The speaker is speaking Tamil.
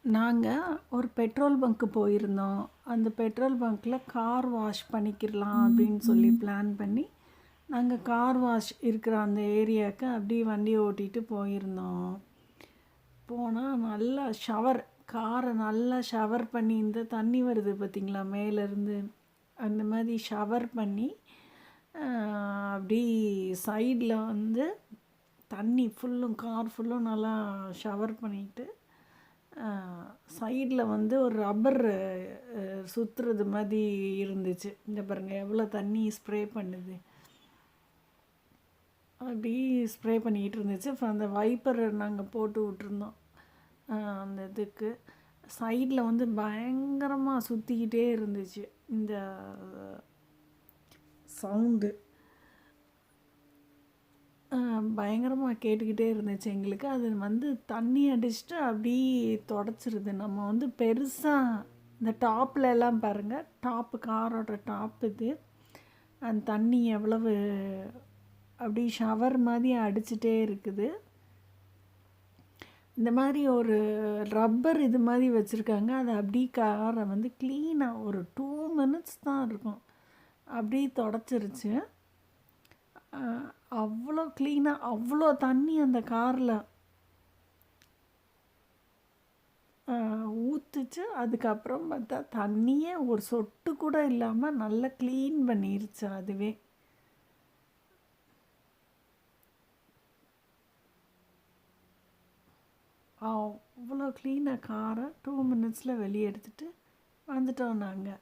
நாங்க ஒரு பெட்ரோல் பங்க்கு போயிருந்தோம். அந்த பெட்ரோல் பங்க்ல கார் வாஷ் பண்ணிக்கிரலாம் அப்படின்னு சொல்லி பிளான் பண்ணி, நாங்க கார் வாஷ் இருக்கிற அந்த ஏரியாவுக்கு அப்படியே வண்டி ஓட்டிட்டு போயிருந்தோம். போனா நல்லா காரை நல்லா ஷவர் பண்ணி, இந்த தண்ணி வருது பார்த்தீங்களா மேலேருந்து, அந்த மாதிரி ஷவர் பண்ணி அப்படி சைடில் வந்து தண்ணி ஃபுல்லும் கார் ஃபுல்லும் நல்லா ஷவர் பண்ணிவிட்டு, சைடில் வந்து ஒரு ரப்பர் சுற்றுறது மாதிரி இருந்துச்சு. இந்த பாருங்கள் எவ்வளோ தண்ணி ஸ்ப்ரே பண்ணுது, அப்படி ஸ்ப்ரே பண்ணிக்கிட்டு இருந்துச்சு. அப்புறம் அந்த வைப்பர் நாங்கள் போட்டு விட்டுருந்தோம். அந்த இதுக்கு சைடில் வந்து பயங்கரமாக சுற்றிக்கிட்டே இருந்துச்சு இந்த சவுண்டு. பயங்கரமாக கேட்டுக்கிட்டே இருந்துச்சு எங்களுக்கு. அது வந்து தண்ணி அடிச்சுட்டு அப்படி தொடச்சிருது. நம்ம வந்து பெருசாக இந்த டாப்பில் எல்லாம் பாருங்கள், டாப்பு காரோட டாப் இது, அந்த தண்ணி எவ்வளவு அப்படி ஷவர் மாதிரி அடிச்சுட்டே இருக்குது. இந்த மாதிரி ஒரு ரப்பர் இது மாதிரி வச்சுருக்காங்க. அது அப்படி காரை வந்து க்ளீனாக ஒரு 2 minutes தான் இருக்கும், அப்படி தொடச்சிருச்சு. அவ்வளோ க்ளீனாக அவ்வளோ தண்ணி அந்த காரில் ஊற்றுச்சு. அதுக்கப்புறம் பார்த்தா தண்ணியே ஒரு சொட்டு கூட இல்லாமல் நல்லா க்ளீன் பண்ணிருச்சு அதுவே. அவ்வளோ க்ளீனாக காரை 2 minutesல வெளியே எடுத்துகிட்டு வந்துட்டோம் நாங்கள்.